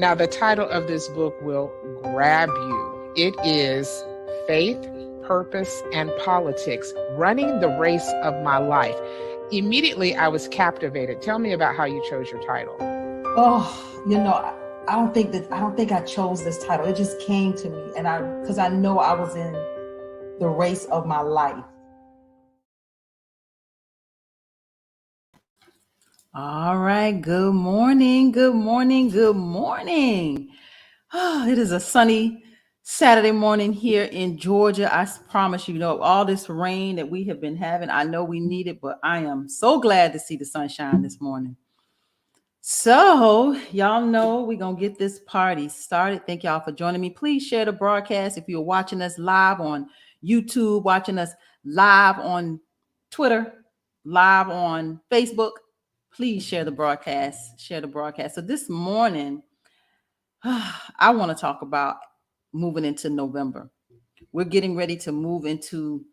Now, the title of this book will grab you. It is Faith, Purpose, and Politics, Running the Race of My Life. Immediately, I was captivated. Tell me about how you chose your title. I don't think I chose this title. It just came to me, and because I know I was in the race of my life. All right. Good morning. Good morning. Good morning. Oh, it is a sunny Saturday morning here in Georgia. I promise you, all this rain that we have been having, I know we need it, but I am so glad to see the sunshine this morning. So y'all know we're going to get this party started. Thank y'all for joining me. Please share the broadcast. If you're watching us live on YouTube, watching us live on Twitter, live on Facebook, please share the broadcast. So this morning, I want to talk about moving into November. We're getting ready to move into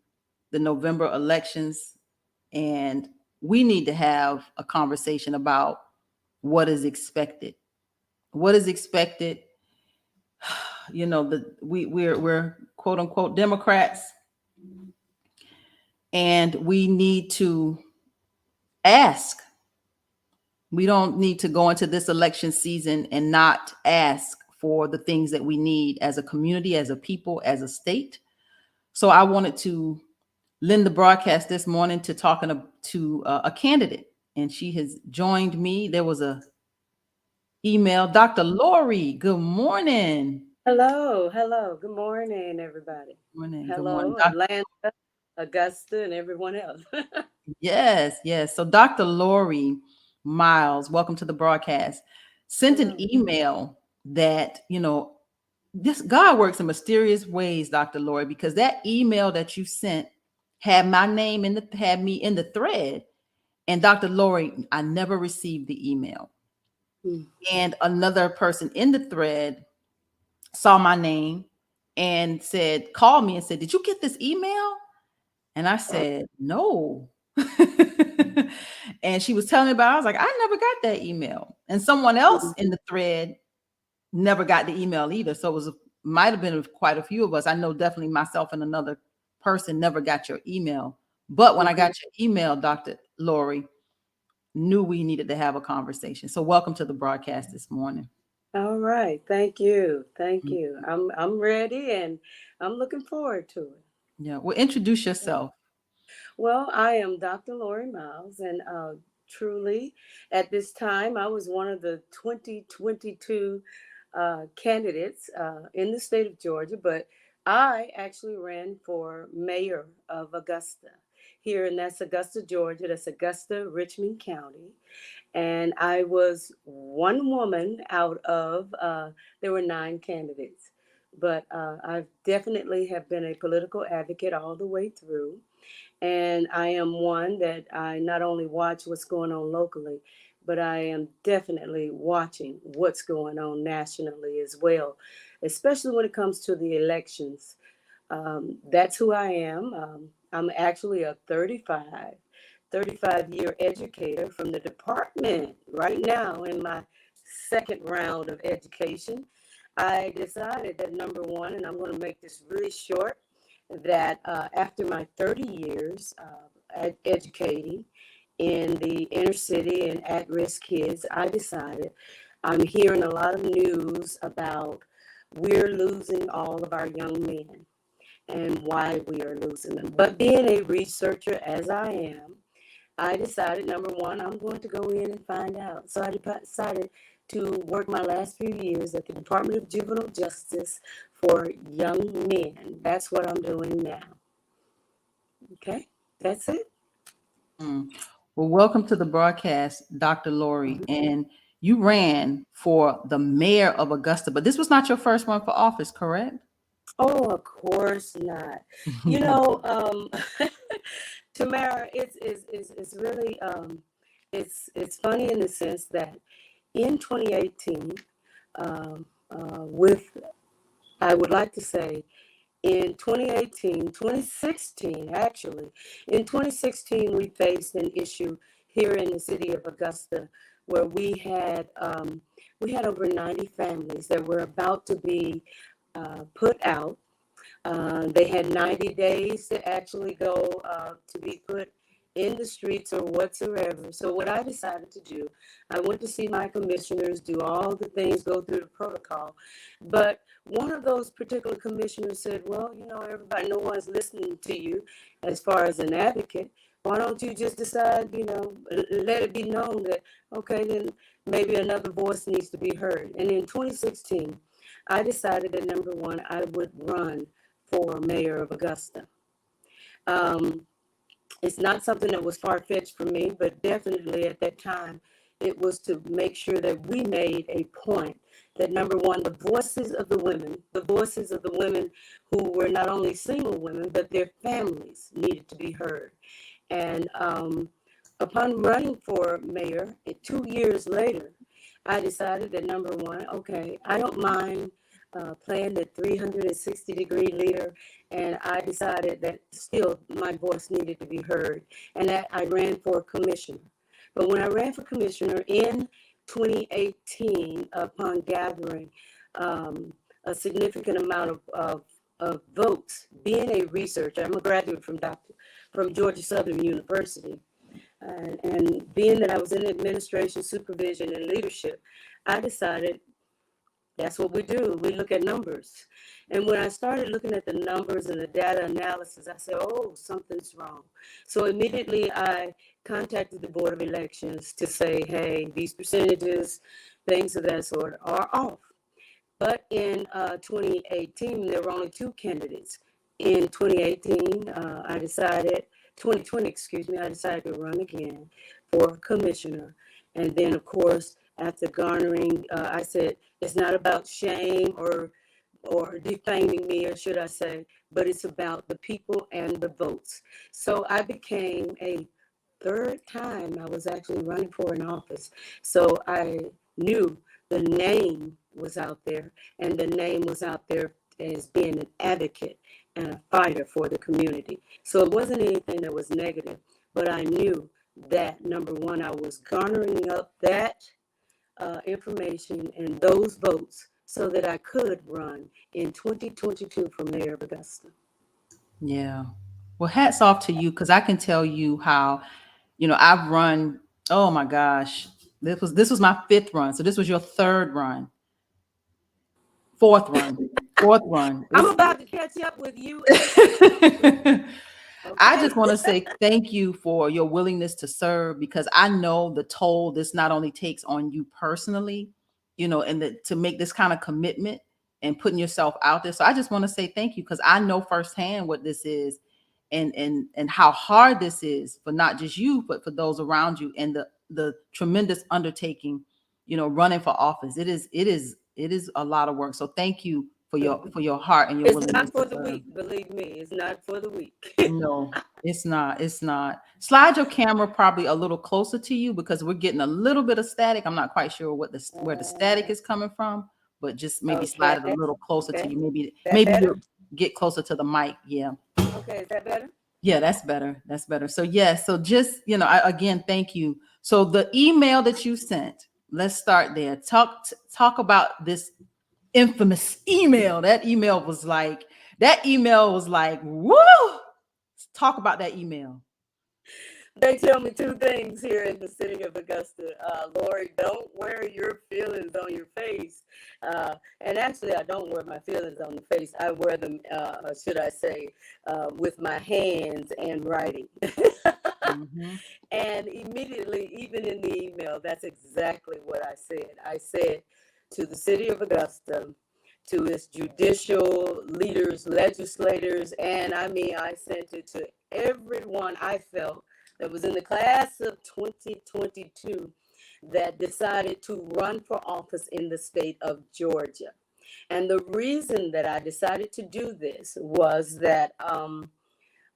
the November elections, and we need to have a conversation about what is expected. What is expected? We're quote unquote Democrats, and we need to ask. We don't need to go into this election season and not ask for the things that we need as a community, as a people, as a state. So I wanted to lend the broadcast this morning to talking to a candidate, and she has joined me. There was a email. Dr. Lori, good morning. Hello. Good morning, everybody. Morning. Hello, Good morning, Atlanta, Augusta, and everyone else. Yes. So Dr. Lori Miles, welcome to the broadcast, sent an email that, this God works in mysterious ways, Dr. Lori, because that email that you sent had my name had me in the thread. And Dr. Lori, I never received the email. And another person in the thread saw my name and called me and said, "Did you get this email?" And I said, "No." And she was telling me about it. I was like, "I never got that email." And someone else in the thread never got the email either. So might have been quite a few of us. I know definitely myself and another person never got your email. But when I got your email, Dr. Lori, knew we needed to have a conversation. So welcome to the broadcast this morning. All right. Thank you. I'm ready, and I'm looking forward to it. Yeah. Well, introduce yourself. Well, I am Dr. Lori Miles, and truly, at this time, I was one of the 2022 candidates in the state of Georgia, but I actually ran for mayor of Augusta here, and that's Augusta, Georgia. That's Augusta, Richmond County. And I was one woman out of, there were 9 candidates. But I definitely have been a political advocate all the way through. And I am one that I not only watch what's going on locally, but I am definitely watching what's going on nationally as well, especially when it comes to the elections. That's who I am. I'm actually a 35-year educator from the department right now in my second round of education. I decided that number one, and I'm going to make this really short, that after my 30 years educating in the inner city and at-risk kids, I decided I'm hearing a lot of news about we're losing all of our young men and why we are losing them. But being a researcher as I am, I decided, number one, I'm going to go in and find out. So I decided to work my last few years at the Department of Juvenile Justice for young men. That's what I'm doing now. Okay, that's it. Well, welcome to the broadcast, Dr. Lori. And you ran for the mayor of Augusta, but this was not your first run for office, correct? Oh, of course not. Tamara, it's really it's funny in the sense that in 2018, I would like to say in 2016, actually, in 2016, we faced an issue here in the city of Augusta where we had over 90 families that were about to be put out. They had 90 days to actually go to be put in the streets or whatsoever. So what I decided to do, I went to see my commissioners, do all the things, go through the protocol. But one of those particular commissioners said, well, you know, everybody, no one's listening to you as far as an advocate. Why don't you just decide, you know, let it be known that, okay, then maybe another voice needs to be heard. And in 2016, I decided that number one, I would run for mayor of Augusta. It's not something that was far-fetched for me, but definitely at that time, it was to make sure that we made a point that number one, the voices of the women who were not only single women, but their families needed to be heard. And upon running for mayor, 2 years later, I decided that number one, okay, I don't mind playing the 360-degree leader, and I decided that still my voice needed to be heard, and that I ran for commissioner. But when I ran for commissioner in 2018, upon gathering a significant amount of votes, being a researcher, I'm a graduate from Georgia Southern University, and being that I was in administration, supervision, and leadership, I decided that's what we do. We look at numbers. And when I started looking at the numbers and the data analysis, I said, oh, something's wrong. So immediately I contacted the Board of Elections to say, hey, these percentages, things of that sort are off. But in 2018, there were only two candidates. In 2018, 2020, I decided to run again for commissioner. And then, of course, after garnering, I said, it's not about shame or defaming me, or should I say, but it's about the people and the votes. So I became a third time I was actually running for an office. So I knew the name was out there, and the name was out there as being an advocate and a fighter for the community. So it wasn't anything that was negative, but I knew that number one, I was garnering up that information and those votes so that I could run in 2022 for mayor of Augusta. Yeah. Well, hats off to you, because I can tell you how, you know, I've run, oh my gosh, this was my fifth run. So this was your third run. Fourth run. I'm about to catch up with you. Okay. I just want to say thank you for your willingness to serve, because I know the toll this not only takes on you personally, you know, and to make this kind of commitment and putting yourself out there. So I just want to say thank you, because I know firsthand what this is, and how hard this is for not just you, but for those around you, and the tremendous undertaking, you know, running for office. It is a lot of work. So thank you for your heart and your willingness. It's not for the weak, believe me. It's not for the weak. No, it's not. Slide your camera probably a little closer to you, because we're getting a little bit of static. I'm not quite sure where the static is coming from, but just maybe slide it a little closer to you. Maybe you get closer to the mic. Yeah. Okay, is that better? Yeah, that's better. So so just, you know, again, thank you. So the email that you sent, let's start there. Talk about this infamous email. That email was like, woo! Talk about that email. They tell me two things here in the city of Augusta. Lori, don't wear your feelings on your face. And actually, I don't wear my feelings on the face. I wear them, should I say, with my hands and writing. Mm-hmm. And immediately, even in the email, that's exactly what I said. I said to the city of Augusta, to its judicial leaders, legislators, and I sent it to everyone I felt that was in the class of 2022 that decided to run for office in the state of Georgia. And the reason that I decided to do this was that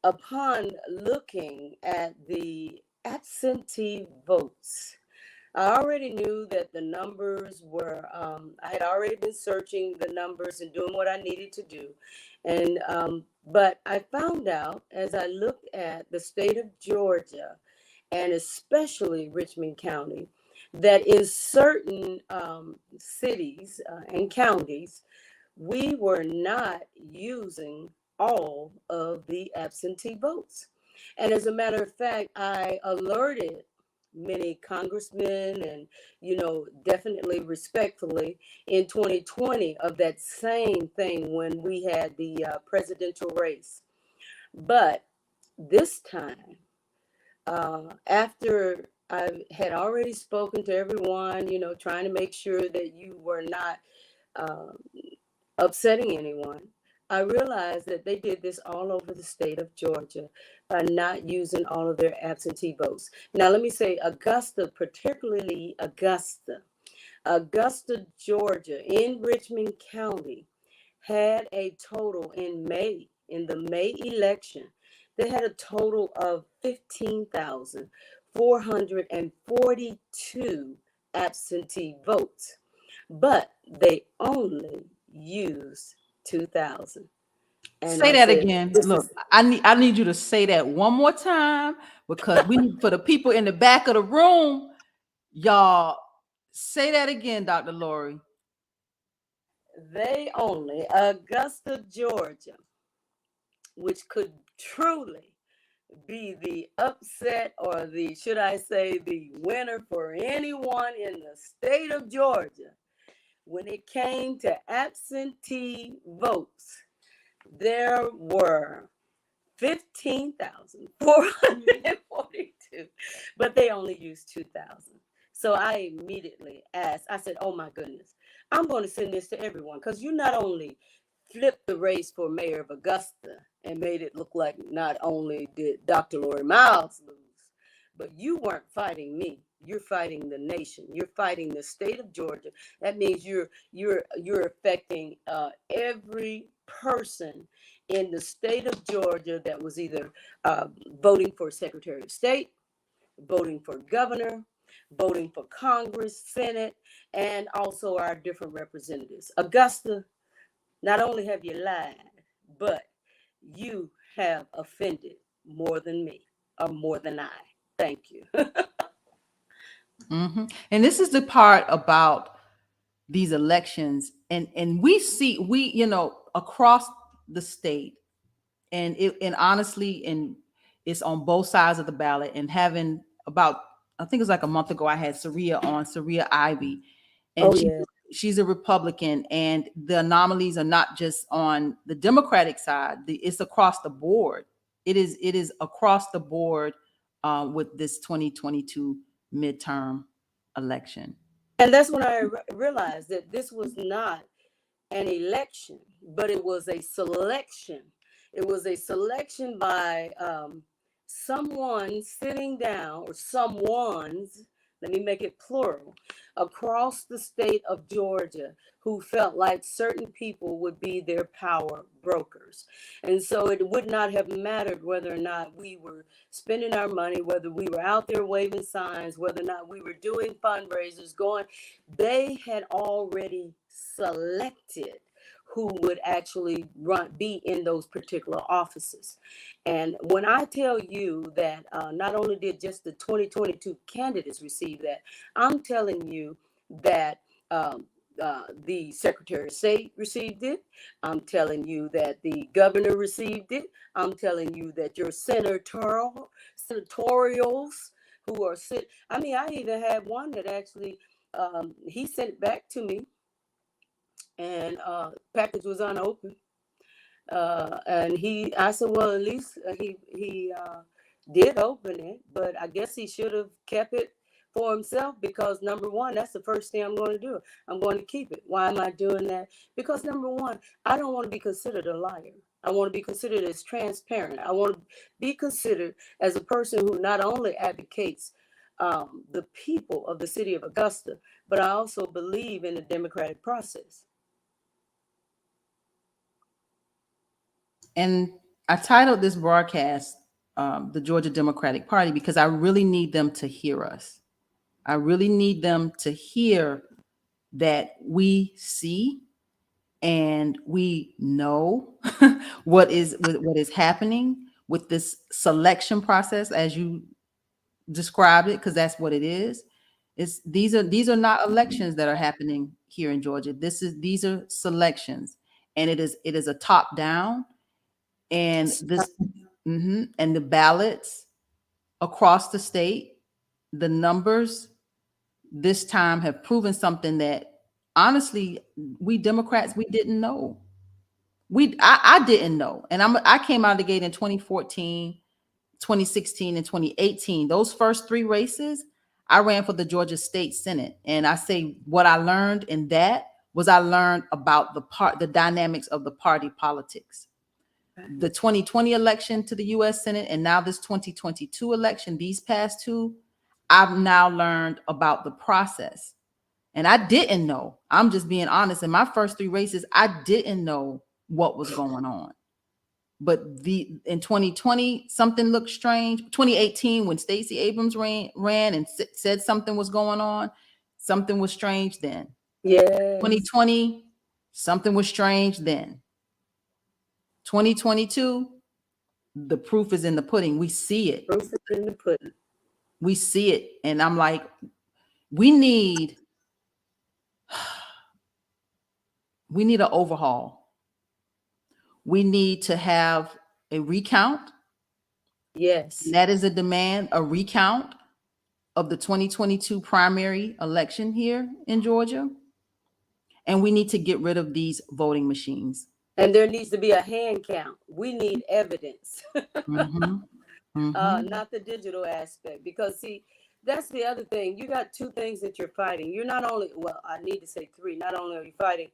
upon looking at the absentee votes, I already knew that the numbers were, I had already been searching the numbers and doing what I needed to do. And, but I found out as I looked at the state of Georgia, and especially Richmond County, that in certain cities and counties, we were not using all of the absentee votes. And as a matter of fact, I alerted many congressmen and, definitely respectfully in 2020 of that same thing when we had the presidential race. But this time, after I had already spoken to everyone, trying to make sure that you were not uh, upsetting anyone, I realized that they did this all over the state of Georgia by not using all of their absentee votes. Now, let me say Augusta, particularly Augusta, Georgia, in Richmond County, had a total in the May election, they had a total of 15,442 absentee votes, but they only used 2,000. And Say I that said, again. this Look, is, I need you to say that one more time, because we need, for the people in the back of the room, y'all say that again, Dr. Lori. they only, Augusta, Georgia, which could truly be the upset, or should I say, the winner for anyone in the state of Georgia. When it came to absentee votes, there were 15,442, but they only used 2,000. So I immediately asked, I said, oh my goodness, I'm going to send this to everyone, because you not only flipped the race for mayor of Augusta and made it look like not only did Dr. Lori Miles lose, but you weren't fighting me. You're fighting the nation. You're fighting the state of Georgia. That means you're affecting every person in the state of Georgia that was either voting for Secretary of State, voting for governor, voting for Congress, Senate, and also our different representatives. Augusta, not only have you lied, but you have offended more than me, or more than I. Thank you. Mm-hmm. And this is the part about these elections, and we across the state, and honestly, and it's on both sides of the ballot. And having about, I think it's like a month ago, I had Saria Ivy, and Oh, yeah. she's a Republican, and the anomalies are not just on the Democratic side. It's across the board. It is across the board with this 2022 midterm election. And that's when I realized that this was not an election, but it was a selection. It was a selection by someone sitting down, or someone's, let me make it plural, across the state of Georgia, who felt like certain people would be their power brokers. And so it would not have mattered whether or not we were spending our money, whether we were out there waving signs, whether or not we were doing fundraisers, they had already selected who would actually be in those particular offices. And when I tell you that not only did just the 2022 candidates receive that, I'm telling you that the Secretary of State received it. I'm telling you that the governor received it. I'm telling you that your senatorials who are I even had one that actually he sent it back to me, and package was unopened. And I said, well, at least he did open it, but I guess he should have kept it for himself, because number one, that's the first thing I'm going to do. I'm going to keep it. Why am I doing that? Because number one, I don't want to be considered a liar. I want to be considered as transparent. I want to be considered as a person who not only advocates the people of the city of Augusta, but I also believe in the democratic process. And I titled this broadcast the Georgia Democratic Party, because I really need them to hear us. I really need them to hear that we see and we know what is happening with this selection process, as you described it, because that's what it is. These are not elections that are happening here in Georgia. These are selections, and it is a top down, and and the ballots across the state, the numbers this time have proven something that honestly we Democrats, we didn't know. I didn't know, and I came out of the gate in 2014. 2016 and 2018, those first 3 races, I ran for the Georgia State Senate. And I say what I learned in that was I learned about the dynamics of the party politics. The 2020 election to the US Senate and now this 2022 election, these past 2, I've now learned about the process. And I didn't know. I'm just being honest. In my first 3 races, I didn't know what was going on. But in 2020, something looked strange. 2018, when Stacey Abrams ran and said something was going on, something was strange then. Yeah. 2020, something was strange then. 2022, the proof is in the pudding. We see it. Proof is in the pudding. We see it. And I'm like, we need an overhaul. We need to have a recount. Yes. And that is a demand, a recount of the 2022 primary election here in Georgia. And we need to get rid of these voting machines. And there needs to be a hand count. We need evidence. Not the digital aspect. Because see, that's the other thing. You got 2 things that you're fighting. You're not only, well, I need to say 3. Not only are you fighting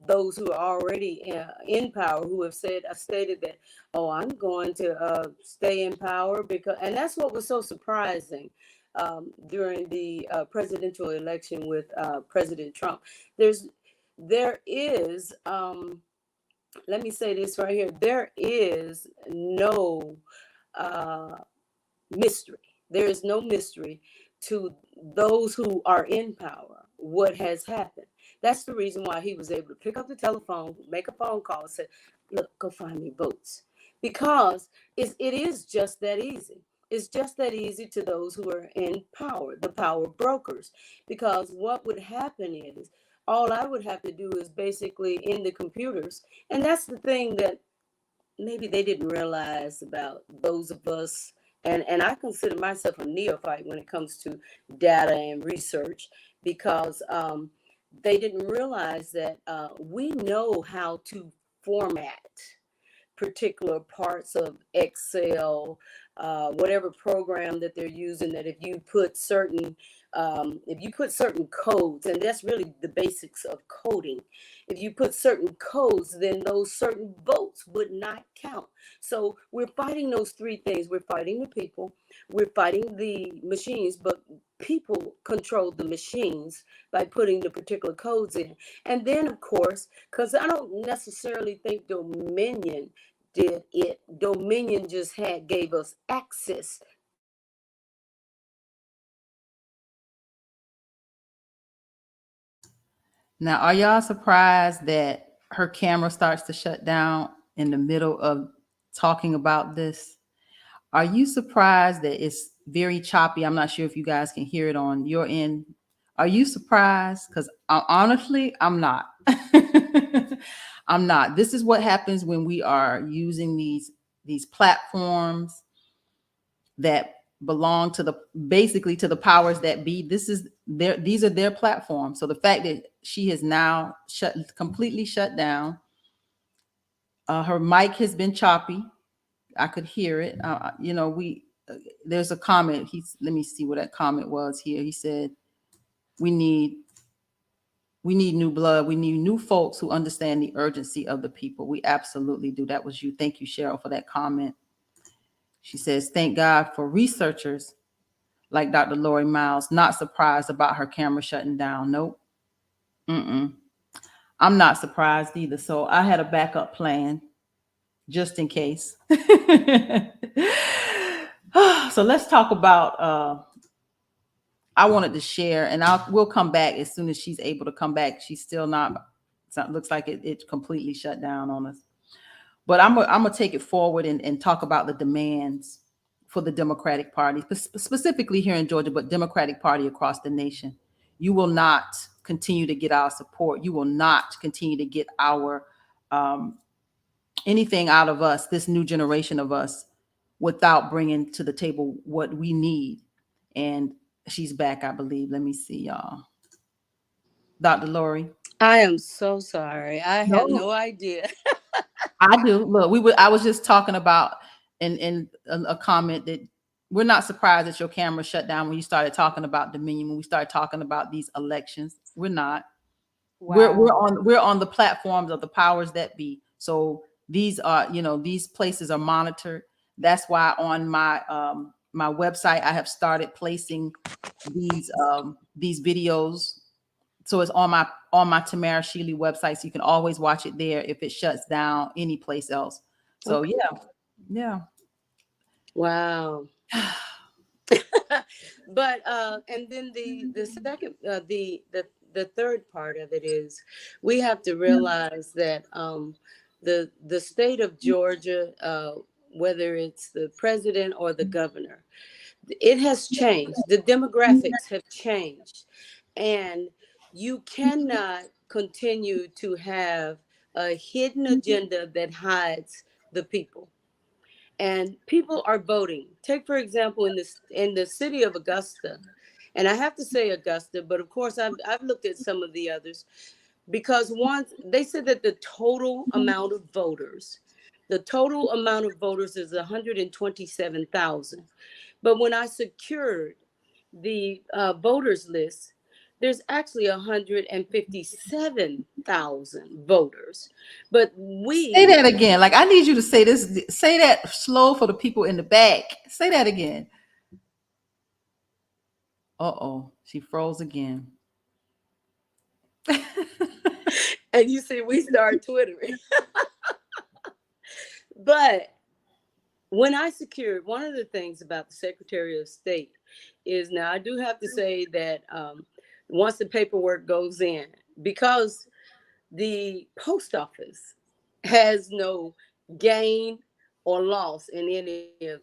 those who are already in power, who have stated that, oh, I'm going to stay in power, and that's what was so surprising during the presidential election with President Trump. There is, let me say this right here, there is no mystery. There is no mystery to those who are in power what has happened. That's the reason why he was able to pick up the telephone, make a phone call, and say, look, go find me votes. Because it is just that easy. It's just that easy to those who are in power, the power brokers. Because what would happen is, all I would have to do is basically in the computers. And that's the thing that maybe they didn't realize about those of us. And I consider myself a neophyte when it comes to data and research, because they didn't realize that we know how to format particular parts of Excel, whatever program that they're using, that if you put certain codes, and that's really the basics of coding, if you put certain codes, then those certain votes would not count. So we're fighting those 3 things. We're fighting the people, we're fighting the machines, but people control the machines by putting the particular codes in. And then, of course, because I don't necessarily think Dominion did it. Dominion just gave us access. Now, are y'all surprised that her camera starts to shut down in the middle of talking about this? Are you surprised that it's very choppy? I'm not sure if you guys can hear it on your end. Are you surprised? Because honestly, I'm not. I'm not. This is what happens when we are using these platforms that belong to basically to the powers that be. These are their platforms. So the fact that she has now completely shut down, her mic has been choppy. I could hear it. There's a comment. Let me see what that comment was here. He said, we need new blood. We need new folks who understand the urgency of the people. We absolutely do. That was you. Thank you, Cheryl, for that comment. She says, thank God for researchers like Dr. Lori Miles. Not surprised about her camera shutting down. Nope. I'm not surprised either. So I had a backup plan just in case. So let's talk about, I wanted to share, and we'll come back as soon as she's able to come back. She's still not, it looks like it completely shut down on us. But I'm gonna take it forward and talk about the demands for the Democratic Party, specifically here in Georgia, but Democratic Party across the nation. You will not continue to get our support. You will not continue to get our anything out of us, this new generation of us, without bringing to the table what we need. And she's back, I believe. Let me see, y'all. Dr. Lori. I am so sorry. I have No. no idea. I do. Look, I was just talking about in a comment that we're not surprised that your camera shut down when you started talking about Dominion, when we started talking about these elections. We're not. Wow. We're on the platforms of the powers that be. So these are, these places are monitored. That's why on my my website I have started placing these videos. So it's on my Tamara Shealey website, so you can always watch it there if it shuts down any place else. So Okay. yeah. Wow. But and then the second the third part of it is we have to realize that the state of Georgia, whether it's the president or the governor, it has changed. The demographics have changed, and you cannot continue to have a hidden agenda that hides the people. And people are voting. Take, for example, in the city of Augusta, and I have to say Augusta, but of course I've looked at some of the others, because once they said that the total amount of voters is 127,000. But when I secured the voters list, there's actually 157,000 voters. But Say that again. Like, I need you to say this. Say that slow for the people in the back. Say that again. Uh-oh, she froze again. And you see, we start twittering. But when I secured, one of the things about the Secretary of State is, now I do have to say that once the paperwork goes in, because the post office has no gain or loss in any of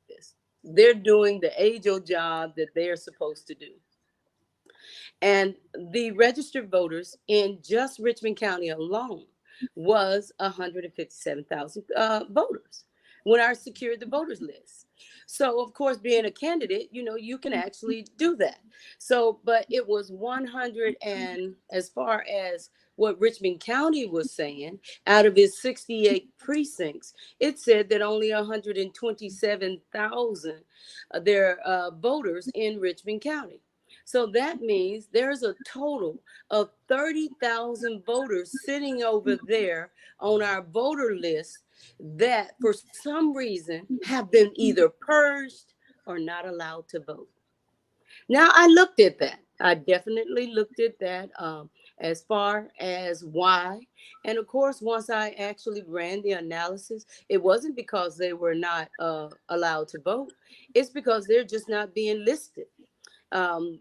this. They're doing the age-old job that they are supposed to do. And the registered voters in just Richmond County alone was 157,000 voters when I secured the voters list. So, of course, being a candidate, you can actually do that. So, but it was 100, and as far as what Richmond County was saying, out of its 68 precincts, it said that only 127,000 their voters in Richmond County. So that means there's a total of 30,000 voters sitting over there on our voter list that for some reason have been either purged or not allowed to vote. Now, I looked at that. I definitely looked at that as far as why. And of course, once I actually ran the analysis, it wasn't because they were not allowed to vote. It's because they're just not being listed.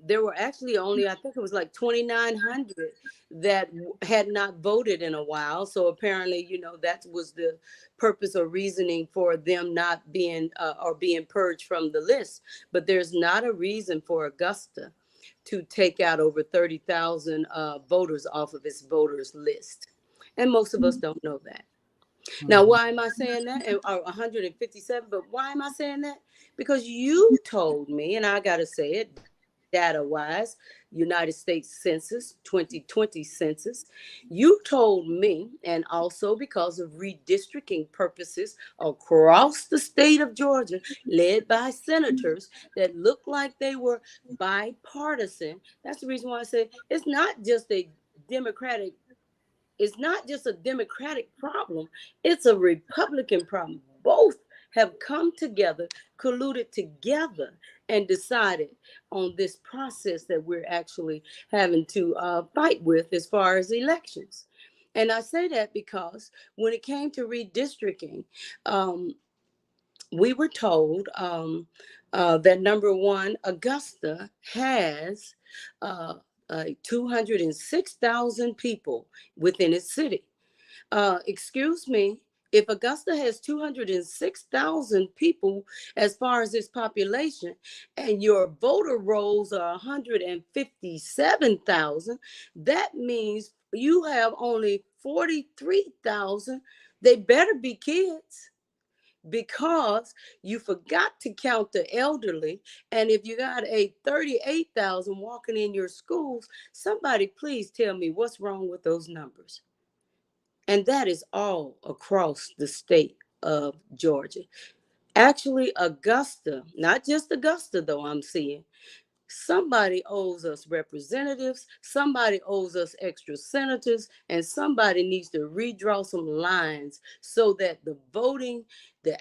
There were actually only, I think it was like 2,900 that had not voted in a while. So apparently, that was the purpose or reasoning for them not being or being purged from the list. But there's not a reason for Augusta to take out over 30,000 voters off of its voters list. And most of us don't know that. Now, why am I saying that? Or 157, but why am I saying that? Because you told me, and I got to say it, data-wise, United States Census, 2020 census, you told me, and also because of redistricting purposes across the state of Georgia, led by senators that looked like they were bipartisan. That's the reason why I say it's not just a Democratic problem. It's a Republican problem. Both have come together, colluded together, and decided on this process that we're actually having to fight with as far as elections. And I say that because when it came to redistricting, we were told that number one, Augusta has 206,000 people within its city. Excuse me, If Augusta has 206,000 people as far as its population, and your voter rolls are 157,000, that means you have only 43,000. They better be kids, because you forgot to count the elderly. And if you got a 38,000 walking in your schools, somebody please tell me what's wrong with those numbers. And that is all across the state of Georgia. Actually, Augusta, not just Augusta though, I'm seeing, somebody owes us representatives, somebody owes us extra senators, and somebody needs to redraw some lines so that the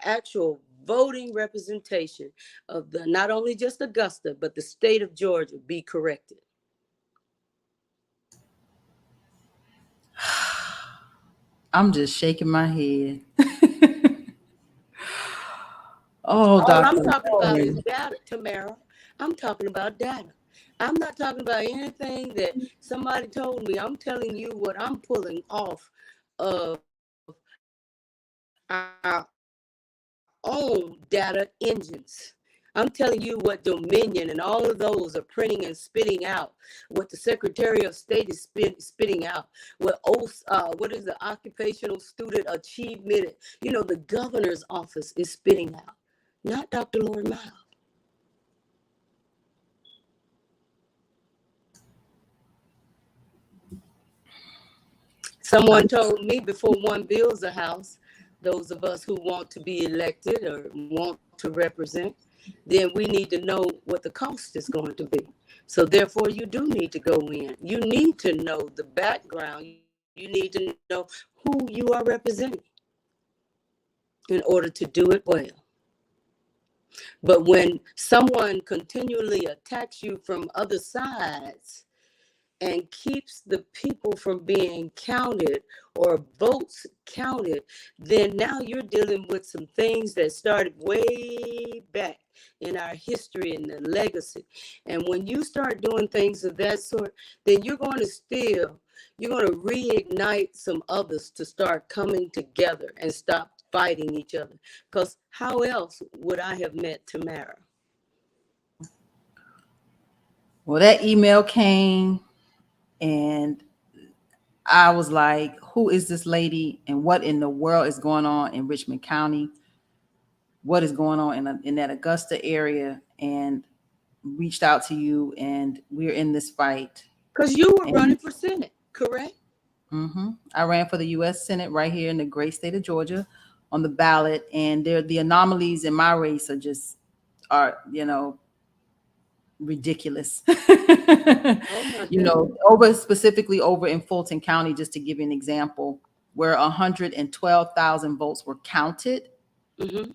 actual voting representation of the not only just Augusta, but the state of Georgia be corrected. I'm just shaking my head. Oh, All I'm Dr. talking about is Lauren. data, Tamara. I'm talking about data. I'm not talking about anything that somebody told me. I'm telling you what I'm pulling off of our own data engines. I'm telling you what Dominion and all of those are printing and spitting out, what the Secretary of State is spitting out, what is the Occupational Student Achievement, the governor's office is spitting out, not Dr. Lori Miles. Someone told me before one builds a house, those of us who want to be elected or want to represent, then we need to know what the cost is going to be. So therefore, you do need to go in. You need to know the background. You need to know who you are representing in order to do it well. But when someone continually attacks you from other sides and keeps the people from being counted or votes counted, then now you're dealing with some things that started way back in our history and the legacy. And when you start doing things of that sort, then you're going to reignite some others to start coming together and stop fighting each other. Because how else would I have met Tamara? Well, that email came and I was like, who is this lady and what in the world is going on in Richmond County? What is going on in that Augusta area? And reached out to you, and we're in this fight. Because you were running for Senate, correct? Mm-hmm. I ran for the U.S. Senate right here in the great state of Georgia on the ballot. And the anomalies in my race are ridiculous. Specifically over in Fulton County, just to give you an example, where 112,000 votes were counted, mm-hmm.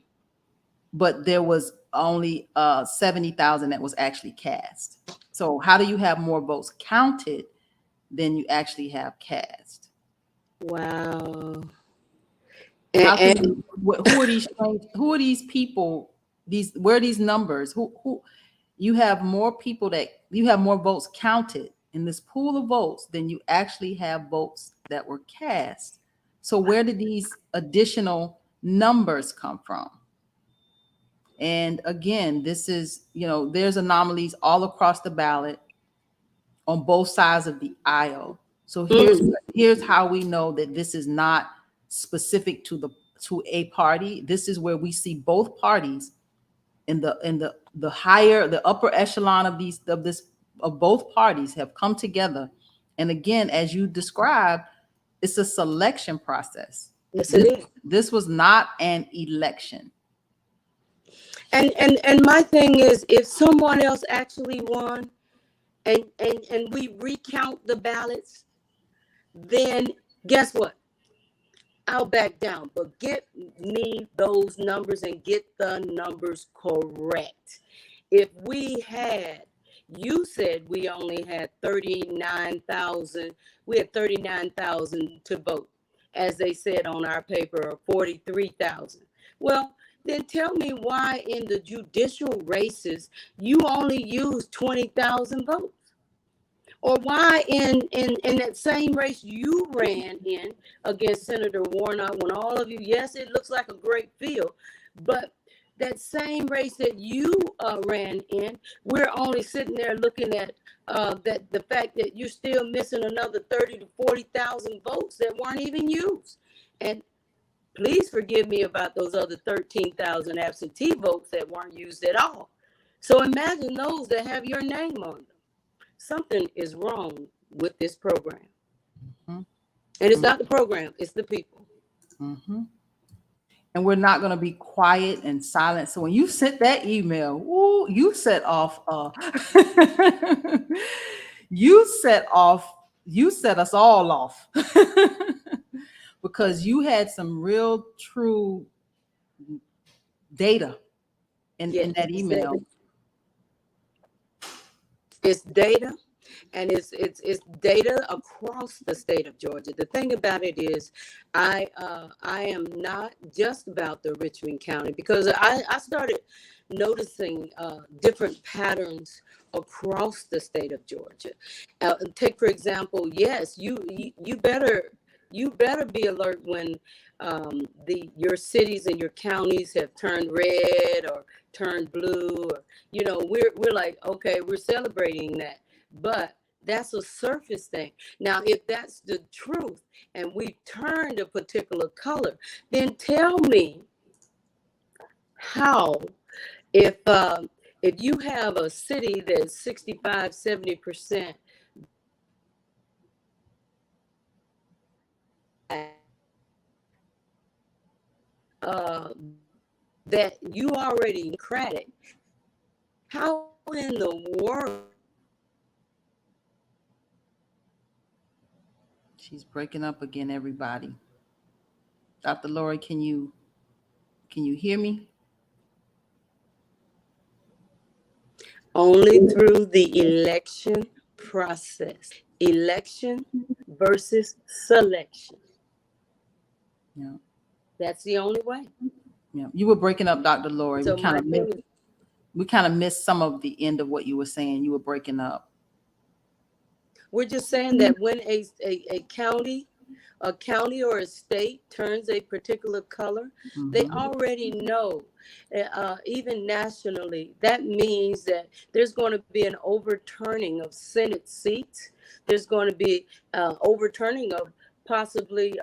but there was only 70,000 that was actually cast. So how do you have more votes counted than you actually have cast? Wow. Who are these people? Where are these numbers? Who you have more people you have more votes counted in this pool of votes than you actually have votes that were cast. So where did these additional numbers come from? And again, this is, there's anomalies all across the ballot on both sides of the aisle. So here's how we know that this is not specific to a party. This is where we see both parties in the upper echelon of both parties have come together. And again, as you described, it's a selection process. Yes, it is. This was not an election. And my thing is, if someone else actually won and we recount the ballots, then guess what? I'll back down, but get me those numbers and get the numbers correct. If you said we only had 39,000, we had 39,000 to vote, as they said on our paper, 43,000. Well, then tell me why in the judicial races you only used 20,000 votes. Or why in that same race you ran in against Senator Warnock, when all of you, yes, it looks like a great field, but that same race that you ran in, we're only sitting there looking at that the fact that you're still missing another 30 to 40,000 votes that weren't even used. And please forgive me about those other 13,000 absentee votes that weren't used at all. So imagine those that have your name on them. Something is wrong with this program. Mm-hmm. And it's not the program, it's the people. Mm-hmm. And we're not going to be quiet and silent. So when you sent that email, ooh, you set off, you set us all off because you had some real true data in that email. It's data, and it's data across the state of Georgia. The thing about it is, I am not just about the Richmond County, because I started noticing different patterns across the state of Georgia. Take for example, yes, you better be alert when your cities and your counties have turned red or turned blue, or we're like, okay, we're celebrating that, but that's a surface thing. Now, if that's the truth and we turned a particular color, then tell me how, if you have a city that's 65-70% that you already credit, how in the world? She's breaking up again, everybody. Dr. Lori, can you hear me? Only through the election process. Election versus selection. Yeah. That's the only way. Yeah. You were breaking up, Dr. Lori. So we kind of missed some of the end of what you were saying. You were breaking up. We're just saying that when a county or a state turns a particular color, mm-hmm. they already know, even nationally, that means that there's going to be an overturning of Senate seats. There's going to be overturning of possibly,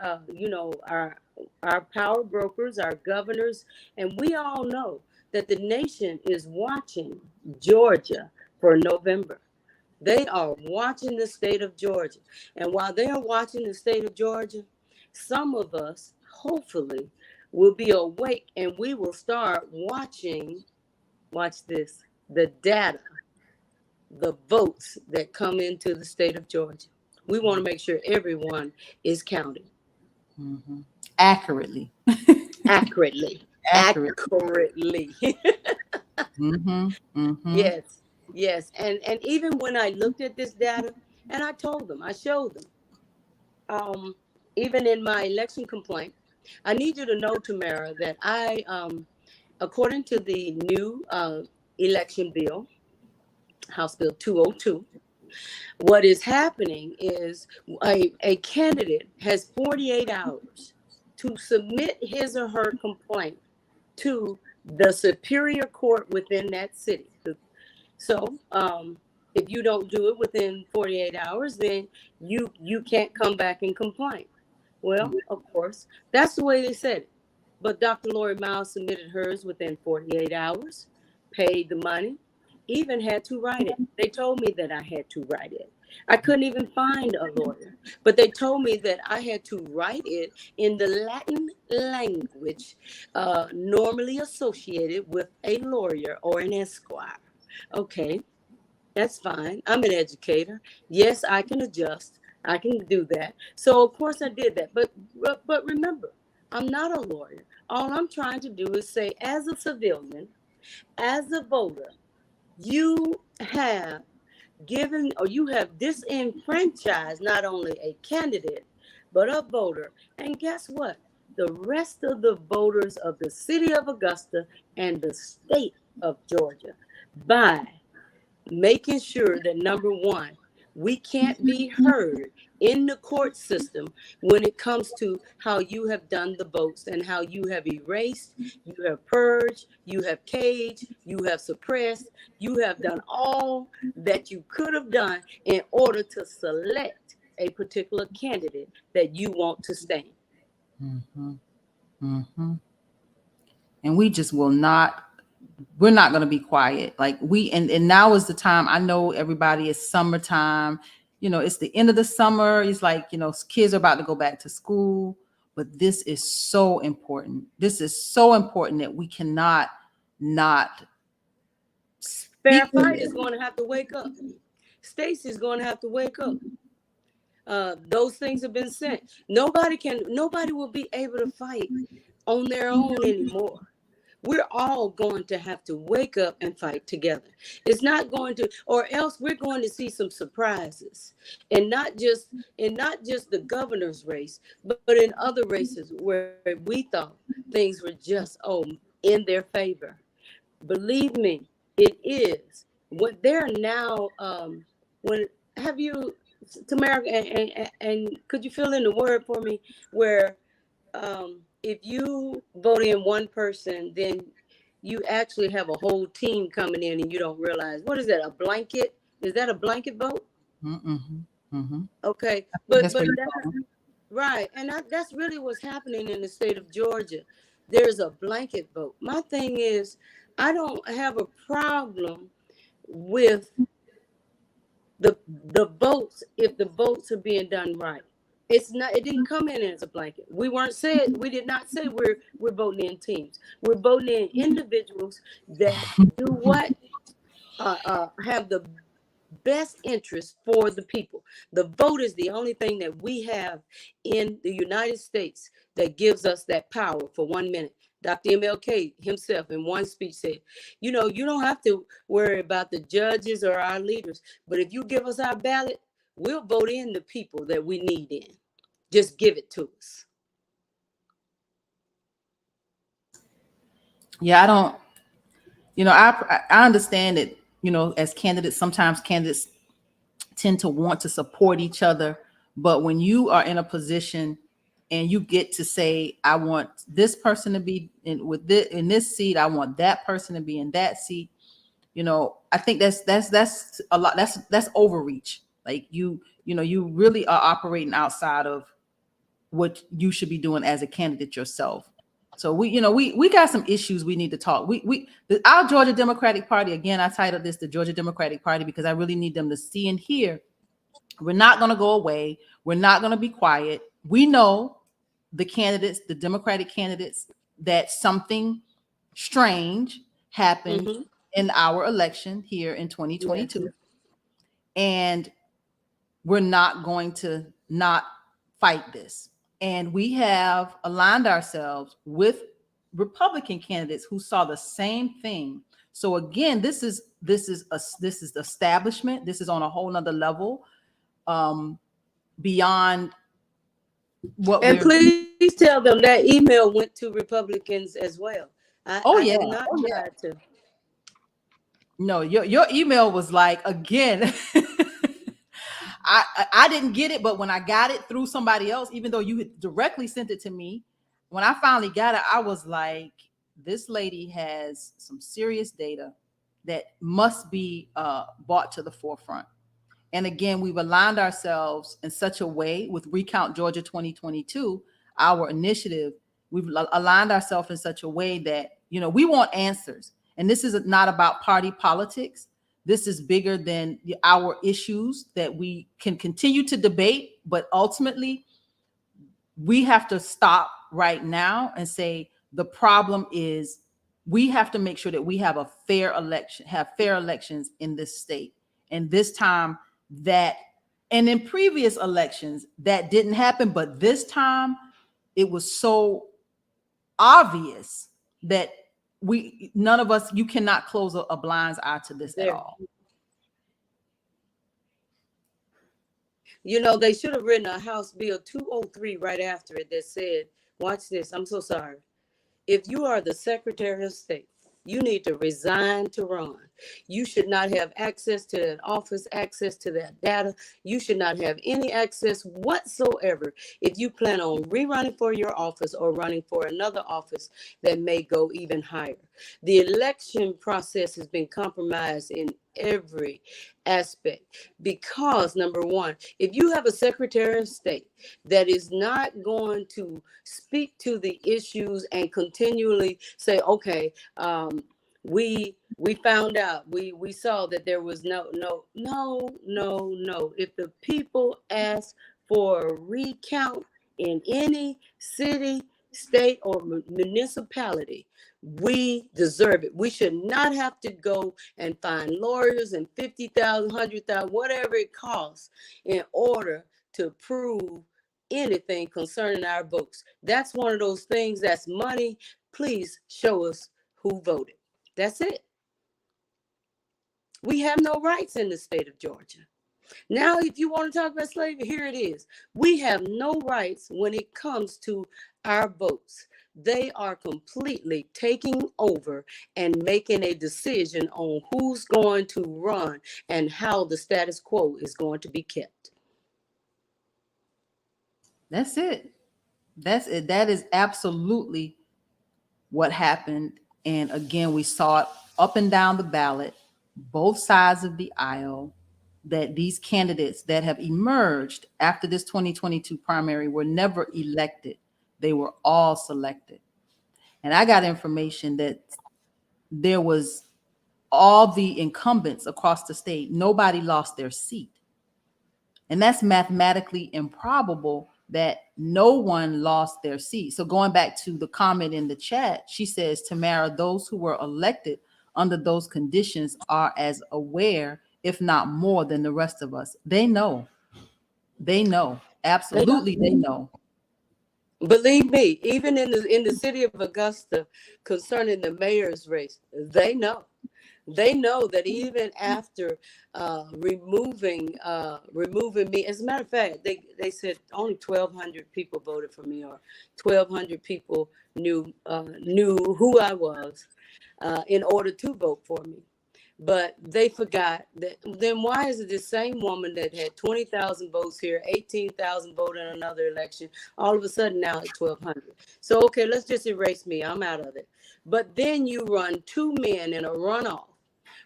our power brokers, our governors, and we all know that the nation is watching Georgia for November. They are watching the state of Georgia. And while they are watching the state of Georgia, some of us, hopefully, will be awake and we will start watching, watch this, the data, the votes that come into the state of Georgia. We want to make sure everyone is counted. Mm-hmm. Accurately. Accurately. Mm-hmm. Mm-hmm. Yes. And even when I looked at this data, and I showed them, even in my election complaint, I need you to know, Tamara, that I, according to the new election bill, House Bill 202, what is happening is a candidate has 48 hours to submit his or her complaint to the superior court within that city. So if you don't do it within 48 hours, then you can't come back and complain. Well, of course, that's the way they said it. But Dr. Lori Miles submitted hers within 48 hours, paid the money, even had to write it. They told me that I had to write it. I couldn't even find a lawyer, but they told me that I had to write it in the Latin language normally associated with a lawyer or an esquire. Okay, that's fine. I'm an educator. Yes, I can adjust. I can do that. So of course I did that. But remember, I'm not a lawyer. All I'm trying to do is say, as a civilian, as a voter, you have given, or you have disenfranchised not only a candidate, but a voter. And guess what? The rest of the voters of the city of Augusta and the state of Georgia, by making sure that, number one, We can't be heard in the court system when it comes to how you have done the votes and how you have erased, you have purged, you have caged, you have suppressed, you have done all that you could have done in order to select a particular candidate that you want to stand. Mm-hmm. Mm-hmm. And we just will not, we're not going to be quiet. Like and now is the time. I know everybody, is summertime, it's the end of the summer. It's like, kids are about to go back to school, but this is so important. This is so important that we cannot not. Fair Fight is going to have to wake up. Stacey's going to have to wake up. Those things have been sent. Nobody will be able to fight on their own anymore. We're all going to have to wake up and fight together. It's not going to, or else we're going to see some surprises, and not just the governor's race, but in other races where we thought things were just in their favor. Believe me, it is. What they're now, have you, Tamara, and could you fill in the word for me, where if you vote in one person, then you actually have a whole team coming in and you don't realize. What is that, a blanket? Is that a blanket vote? Mm-hmm. Mm-hmm. Okay, but right, and that's really what's happening in the state of Georgia. There's a blanket vote. My thing is, I don't have a problem with the votes if the votes are being done right. It didn't come in as a blanket. We did not say we're voting in teams. We're voting in individuals that do what have the best interest for the people. The vote is the only thing that we have in the United States that gives us that power for 1 minute. Dr. MLK himself in one speech said, you don't have to worry about the judges or our leaders, but if you give us our ballot, we'll vote in the people that we need in. Just give it to us. Yeah, I don't, I understand that, as candidates, sometimes candidates tend to want to support each other. But when you are in a position and you get to say, I want this person to be in this seat, I want that person to be in that seat, I think that's a lot. That's overreach. Like you really are operating outside of what you should be doing as a candidate yourself. So we got some issues we need to talk. Our Georgia Democratic Party, again, I titled this the Georgia Democratic Party because I really need them to see and hear. We're not going to go away. We're not going to be quiet. We know the candidates, the Democratic candidates, that something strange happened in our election here in 2022. Yes. And we're not going to not fight this. And we have aligned ourselves with Republican candidates who saw the same thing. So again, this is the establishment. This is on a whole nother level, beyond what. And please tell them that email went to Republicans as well. I did not try to. No, your email was like, again. I didn't get it, but when I got it through somebody else, even though you had directly sent it to me, when I finally got it, I was like, this lady has some serious data that must be brought to the forefront. And again, we've aligned ourselves in such a way with Recount Georgia 2022, our initiative. We've aligned ourselves in such a way that, we want answers. And this is not about party politics. This is bigger than our issues that we can continue to debate, but ultimately we have to stop right now and say the problem is we have to make sure that we have a fair election, have fair elections in this state. And this time and in previous elections that didn't happen, but this time it was so obvious that none of us, you cannot close a blind eye to this at all. They should have written a House Bill 203 right after it that said, watch this, I'm so sorry. If you are the Secretary of State, you need to resign to run. You should not have access to that office, access to that data. You should not have any access whatsoever if you plan on rerunning for your office or running for another office that may go even higher. The election process has been compromised in every aspect because, number one, if you have a Secretary of State that is not going to speak to the issues and continually say, okay, we found out, we saw that there was no. If the people ask for a recount in any city, state, or municipality, we deserve it. We should not have to go and find lawyers and 50,000, 100,000, whatever it costs in order to prove anything concerning our votes. That's one of those things that's money. Please show us who voted. That's it. We have no rights in the state of Georgia. Now, if you want to talk about slavery, here it is. We have no rights when it comes to our votes. They are completely taking over and making a decision on who's going to run and how the status quo is going to be kept. That's it. That's it. That is absolutely what happened. And again, we saw it up and down the ballot, both sides of the aisle, that these candidates that have emerged after this 2022 primary were never elected. They were all selected. And I got information that there was all the incumbents across the state, nobody lost their seat. And that's mathematically improbable that no one lost their seat. So going back to the comment in the chat, she says, Tamara, those who were elected under those conditions are as aware, if not more, than the rest of us. They know. They know. Absolutely, they know. Believe me, even in the city of Augusta, concerning the mayor's race, they know. They know that even after removing me, as a matter of fact, they said only 1,200 people voted for me, or 1,200 people knew who I was in order to vote for me. But they forgot that. Then why is it the same woman that had 20,000 votes here, 18,000 voted in another election, all of a sudden now at 1,200? So, okay, let's just erase me. I'm out of it. But then you run two men in a runoff,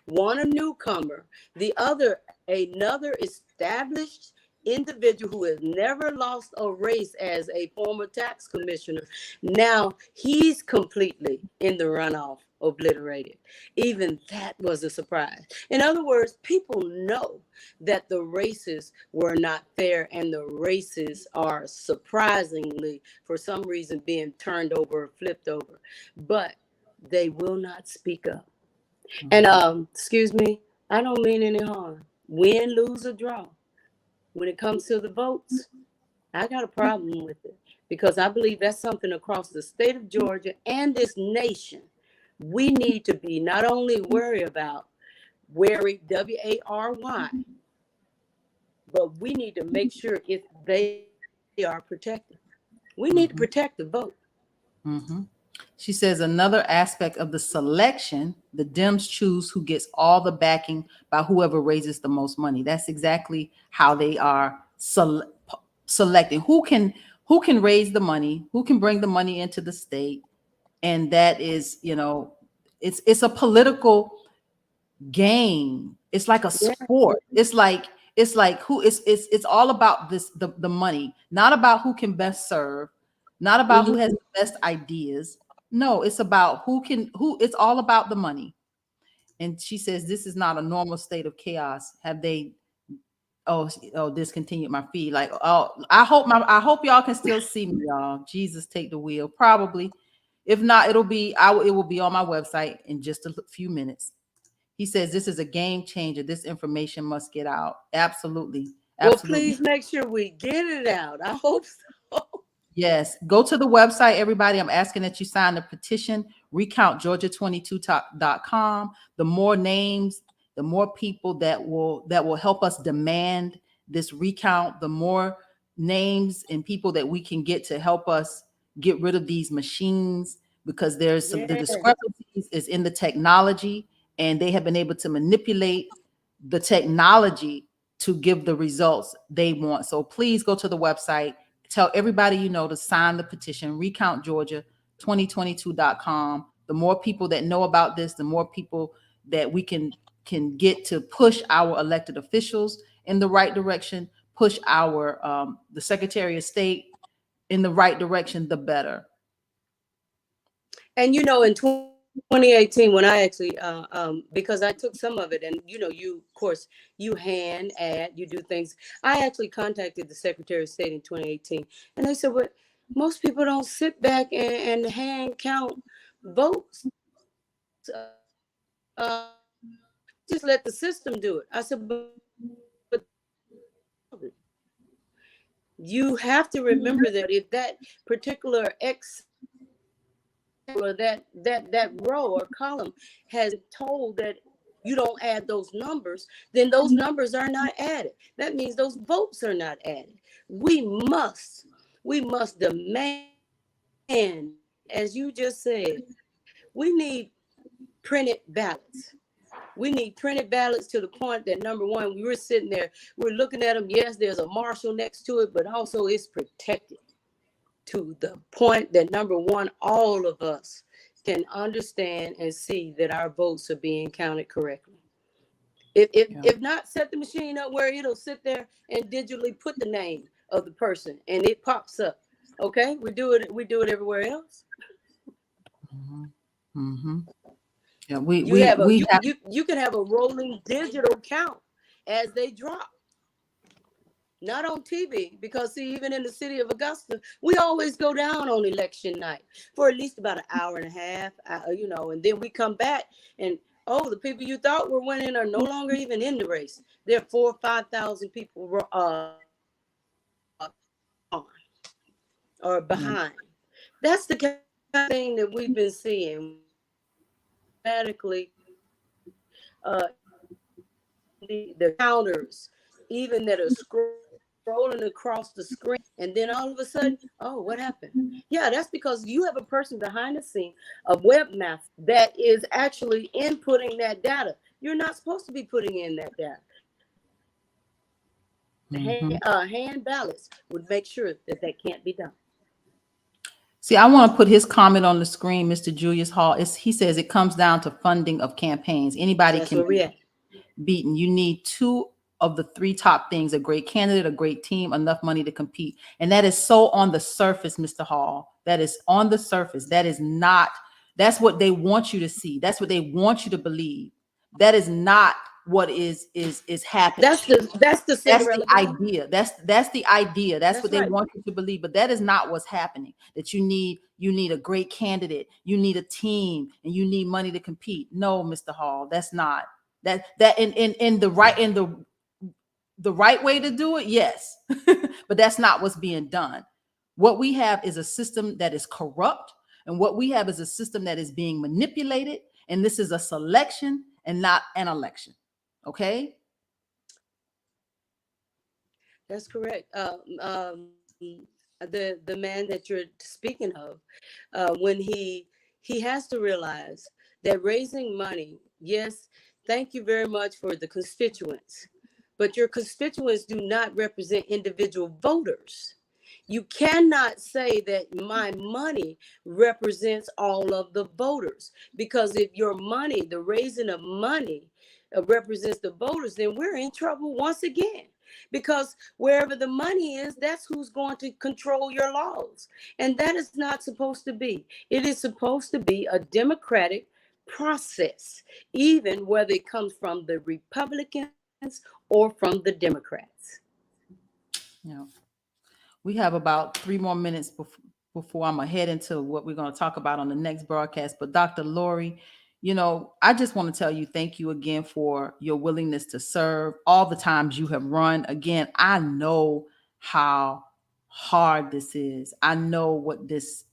one a newcomer, the other another established individual who has never lost a race as a former tax commissioner. Now he's completely in the runoff, obliterated. Even that was a surprise. In other words, people know that the races were not fair, and the races are surprisingly, for some reason, being turned over or flipped over, but they will not speak up. And excuse me, I don't mean any harm. Win, lose, or draw. When it comes to the votes, I got a problem with it, because I believe that's something across the state of Georgia and this nation we need to be not only worried about, wary, W-A-R-Y, but we need to make sure if they are protected. We need to protect the vote. Mm-hmm. She says another aspect of the selection, the Dems choose who gets all the backing by whoever raises the most money. That's exactly how they are selecting who can raise the money, who can bring the money into the state. And that is, it's a political game. It's like a sport. It's like it's all about the money, not about who can best serve, not about who has the best ideas. No, it's about it's all about the money. And she says this is not a normal state of chaos. Have they discontinued my feed? Like, I hope y'all can still see me, y'all. Jesus, take the wheel. Probably. If not, it will be on my website in just a few minutes. He says this is a game changer. This information must get out. Absolutely. Well, please make sure we get it out. I hope so. Yes. Go to the website, everybody. I'm asking that you sign the petition, recountgeorgia22.com. The more names, the more people that will help us demand this recount, the more names and people that we can get to help us get rid of these machines, because there's the discrepancies is in the technology, and they have been able to manipulate the technology to give the results they want. So please go to the website, tell everybody you know to sign the petition, recountgeorgia2022.com. The more people that know about this, the more people that we can get to push our elected officials in the right direction, push our the Secretary of State in the right direction, the better. And in 2018, when I actually, because I took some of it, and you, of course, you hand add, you do things. I actually contacted the Secretary of State in 2018, and they said, "Well, most people don't sit back and hand count votes. Just let the system do it." I said, "But you have to remember that if that particular X or that row or column has told that you don't add those numbers, then those numbers are not added. That means those votes are not added. We must demand, as you just said, we need printed ballots. We need printed ballots to the point that, number one, we were sitting there, we're looking at them. Yes, there's a marshal next to it, but also it's protected to the point that, number one, all of us can understand and see that our votes are being counted correctly. If not, set the machine up where it'll sit there and digitally put the name of the person and it pops up. Okay, we do it everywhere else. Mm-hmm. Mm-hmm. Yeah, you can have a rolling digital count as they drop. Not on TV, because see, even in the city of Augusta, we always go down on election night for at least about an hour and a half, and then we come back and, oh, the people you thought were winning are no longer even in the race. There are 4,000 or 5,000 people or behind. That's the kind of thing that we've been seeing dramatically. The counters, even that are scrolling across the screen, and then all of a sudden, oh, what happened? Yeah, that's because you have a person behind the scene, a webmaster, that is actually inputting that data. You're not supposed to be putting in that data. Hand ballots would make sure that can't be done. See, I want to put his comment on the screen, Mr. Julius Hall. He says it comes down to funding of campaigns. Anybody can be beaten. You need two of the three top things: a great candidate, a great team, enough money to compete. And that is so on the surface, Mr. Hall. That is on the surface. That is not, that's what they want you to see. That's what they want you to believe. That is not what is happening. That's the idea. That's the idea. That's what they want you to believe. But that is not what's happening. That you need a great candidate, you need a team, and you need money to compete. No, Mr. Hall, that's not that in the right way to do it. Yes, but that's not what's being done. What we have is a system that is corrupt, and what we have is a system that is being manipulated. And this is a selection and not an election. Okay, that's correct. The man that you're speaking of, when he has to realize that raising money, yes, thank you very much for the constituents, but your constituents do not represent individual voters. You cannot say that my money represents all of the voters, because if your money, the raising of money, represents the voters, then we're in trouble once again. Because wherever the money is, that's who's going to control your laws. And that is not supposed to be. It is supposed to be a democratic process, even whether it comes from the Republicans or from the Democrats. Yeah. We have about 3 more minutes before I'm going to head into what we're going to talk about on the next broadcast. But Dr. Lori, I just want to tell you, thank you again for your willingness to serve, all the times you have run. Again, I know how hard this is. I know what this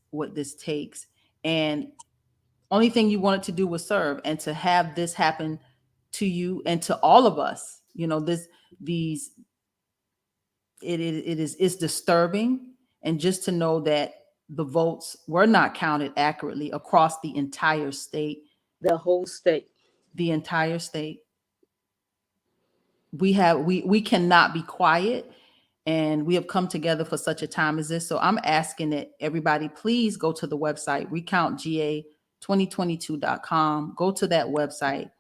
takes. And only thing you wanted to do was serve, and to have this happen to you and to all of us, it's disturbing. And just to know that the votes were not counted accurately across the entire state. The whole state. the entire state. We cannot be quiet, and we have come together for such a time as this. So I'm asking that everybody please go to the website recountga2022.com. Go to that website,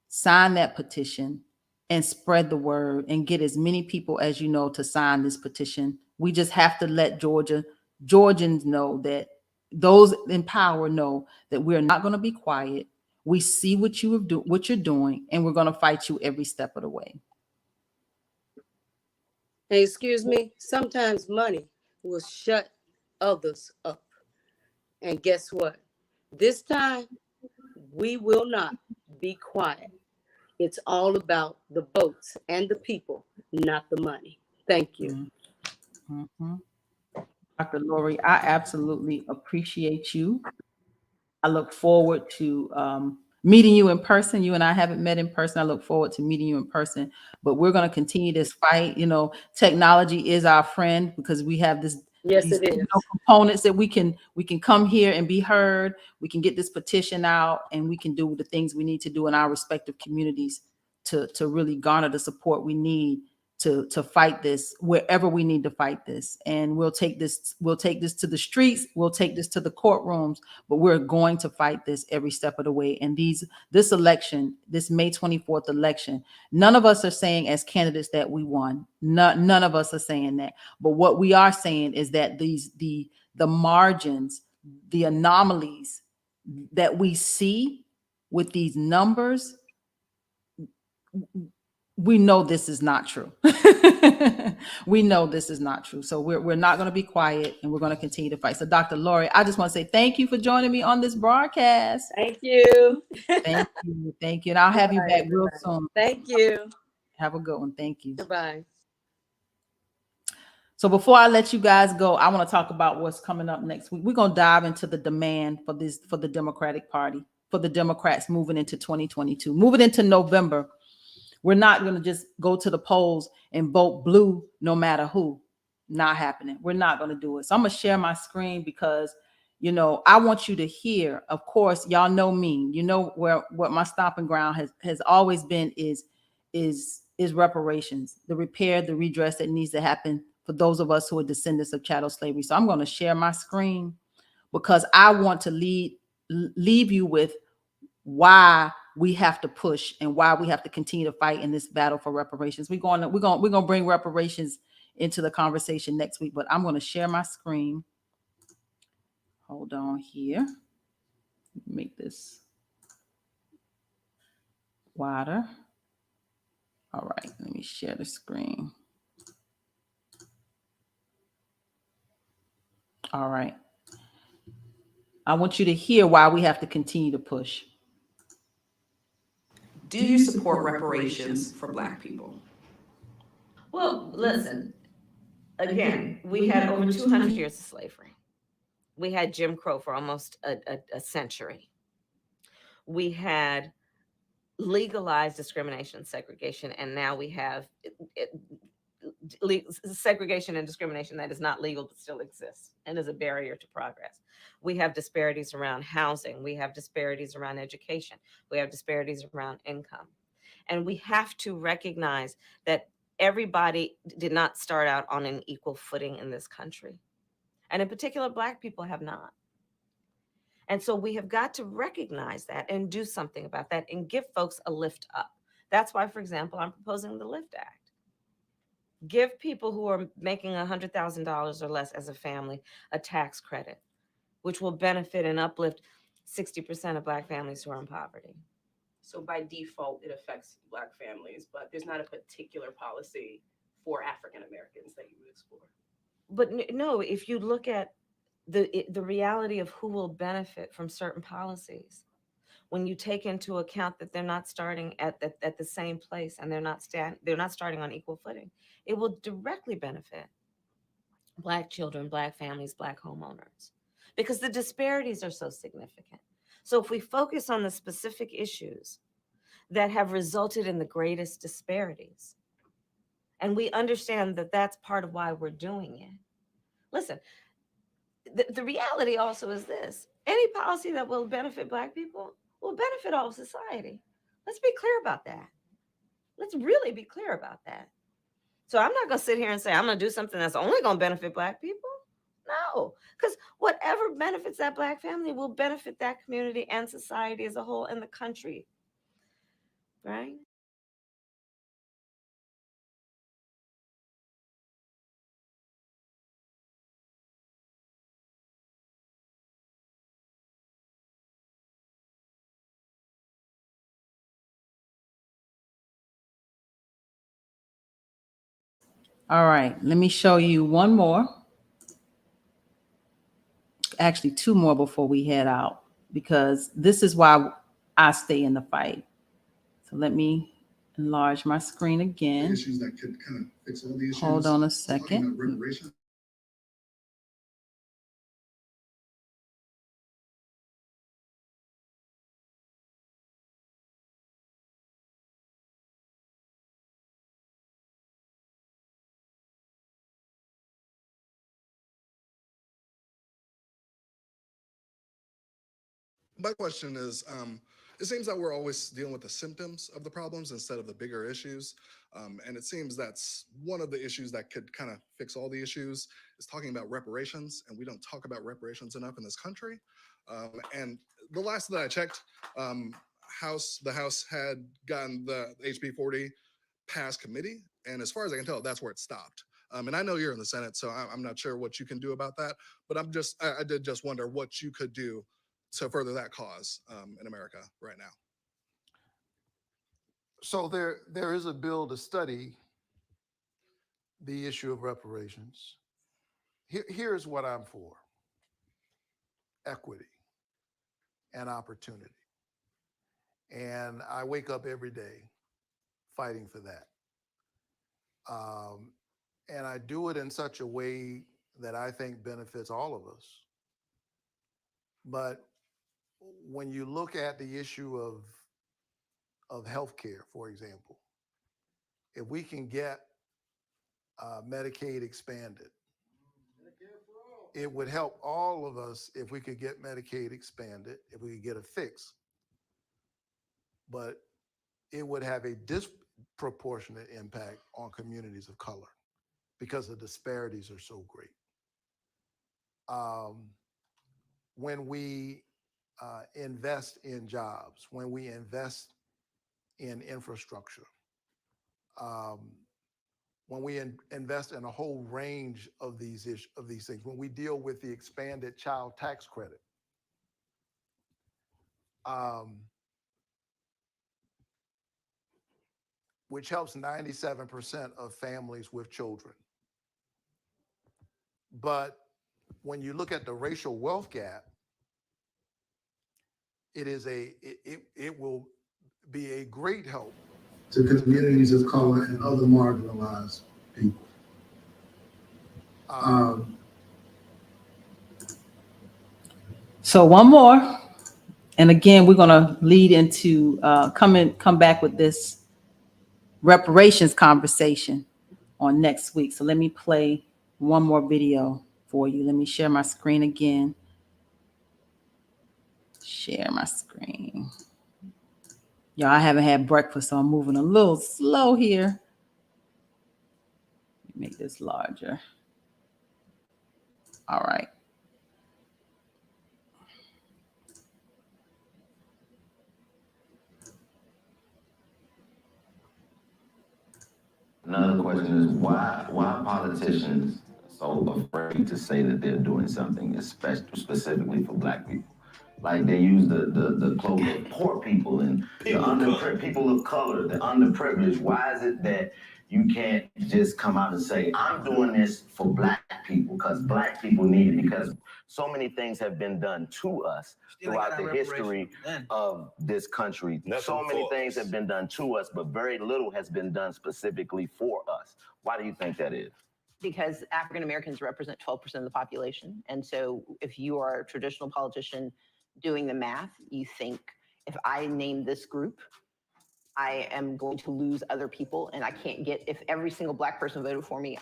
sign that petition, and spread the word, and get as many people as you know to sign this petition. We just have to let Georgians know, that those in power know that we're not going to be quiet. We see what you're doing, and we're going to fight you every step of the way. Hey, excuse me, sometimes money will shut others up. And guess what? This time, we will not be quiet. It's all about the votes and the people, not the money. Thank you. Mm-hmm. Dr. Lori, I absolutely appreciate you. I look forward to meeting you in person. You and I haven't met in person. I look forward to meeting you in person, but we're going to continue this fight. You know, technology is our friend, because we have these components that we can come here and be heard. We can get this petition out, and we can do the things we need to do in our respective communities to really garner the support we need to fight this wherever we need to fight this. And we'll take this to the streets, we'll take this to the courtrooms, but we're going to fight this every step of the way. And this election, this May 24th election, none of us are saying as candidates that we won. None of us are saying that. But what we are saying is that the margins, the anomalies that we see with these numbers, we know this is not true. We know this is not true. So we're not going to be quiet, and we're going to continue to fight. So Dr. Lori, I just want to say thank you for joining me on this broadcast. Thank you. Thank you. Thank you. And I'll have you back real soon. Thank you. Have a good one. Thank you. Goodbye. So before I let you guys go, I want to talk about what's coming up next week. We're going to dive into the demand for the Democratic Party, for the Democrats moving into 2022, moving into November. We're not going to just go to the polls and vote blue no matter who. Not happening. We're not going to do it. So I'm going to share my screen, because, you know, I want you to hear. Of course, y'all know me. You know what my stomping ground has always been is reparations, the repair, the redress that needs to happen for those of us who are descendants of chattel slavery. So I'm going to share my screen, because I want to leave you with why we have to push and why we have to continue to fight in this battle for reparations. We're going to bring reparations into the conversation next week, but I'm going to share my screen. Hold on here. Make this wider. All right, let me share the screen. All right. I want you to hear why we have to continue to push. Do you support reparations for Black people? Well, listen, again, we had over 200 years of slavery. We had Jim Crow for almost a century. We had legalized discrimination, segregation, and now we have segregation and discrimination that is not legal but still exists and is a barrier to progress. We have disparities around housing. We have disparities around education. We have disparities around income. And we have to recognize that everybody did not start out on an equal footing in this country. And in particular, Black people have not. And so we have got to recognize that and do something about that and give folks a lift up. That's why, for example, I'm proposing the LIFT Act. Give people who are making $100,000 or less as a family a tax credit, which will benefit and uplift 60% of Black families who are in poverty. So by default, it affects Black families, but there's not a particular policy for African Americans that you would explore. But no, if you look at the reality of who will benefit from certain policies, when you take into account that they're not starting at the same place and they're not starting on equal footing, it will directly benefit Black children, Black families, Black homeowners, because the disparities are so significant. So if we focus on the specific issues that have resulted in the greatest disparities, and we understand that that's part of why we're doing it. Listen, the reality also is this: any policy that will benefit Black people will benefit all of society. Let's be clear about that. Let's really be clear about that. So I'm not going to sit here and say I'm going to do something that's only going to benefit Black people. No, because whatever benefits that Black family will benefit that community and society as a whole and the country. Right? All right, let me show you one more. Actually, two more before we head out, because this is why I stay in the fight. So let me enlarge my screen again. Issues that could kind of fix all the issues. Hold on a second. My question is, it seems that we're always dealing with the symptoms of the problems instead of the bigger issues. And it seems that's one of the issues that could kind of fix all the issues is talking about reparations. And we don't talk about reparations enough in this country. And the last that I checked, the House had gotten the HB 40 past committee. And as far as I can tell, that's where it stopped. And I know you're in the Senate, so I'm not sure what you can do about that. But I did just wonder what you could do to further that cause in America right now. So there is a bill to study the issue of reparations. Here's what I'm for: equity and opportunity. And I wake up every day fighting for that. And I do it in such a way that I think benefits all of us. But when you look at the issue of healthcare, for example, if we can get Medicaid expanded, it would help all of us if we could get Medicaid expanded, if we could get a fix. But it would have a disproportionate impact on communities of color because the disparities are so great. When we invest in jobs, when we invest in infrastructure, when we invest in a whole range of these things, when we deal with the expanded child tax credit, which helps 97% of families with children. But when you look at the racial wealth gap, it will be a great help to communities of color and other marginalized people. So one more, and again, we're going to lead into come back with this reparations conversation on next week. So let me play one more video for you. Let me share my screen again. Share my screen. Y'all, I haven't had breakfast, so I'm moving a little slow here. Make this larger. All right. Another question is why politicians so afraid to say that they're doing something, especially specifically for Black people? Like they use the cloak of poor people and people of color, the underprivileged. Why is it that you can't just come out and say, I'm doing this for Black people because Black people need it? Because so many things have been done to us throughout the history of this country. So many things have been done to us, but very little has been done specifically for us. Why do you think that is? Because African Americans represent 12% of the population. And so if you are a traditional politician doing the math, you think if I name this group, I am going to lose other people, and I can't get, if every single Black person voted for me,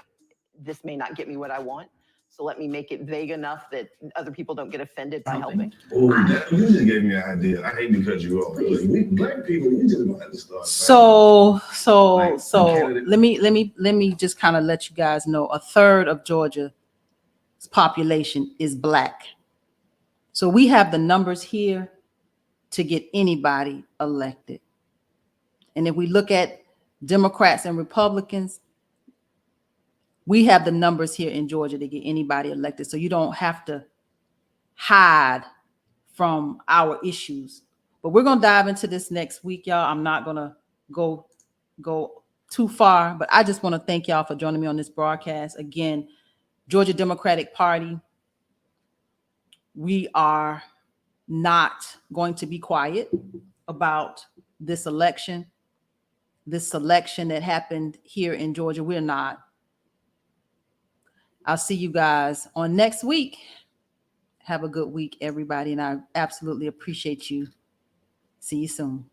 this may not get me what I want. So let me make it vague enough that other people don't get offended by helping. Oh, you just gave me an idea. I hate to cut you off. We black people, we just gonna have to start. So let me just kind of let you guys know, a third of Georgia's population is black. So we have the numbers here to get anybody elected. And if we look at Democrats and Republicans, we have the numbers here in Georgia to get anybody elected. So you don't have to hide from our issues. But we're going to dive into this next week, y'all. I'm not going to go too far, but I just want to thank y'all for joining me on this broadcast. Again, Georgia Democratic Party, we are not going to be quiet about this election that happened here in Georgia. We're not. I'll see you guys on next week. Have a good week, everybody, and I absolutely appreciate you. See you soon.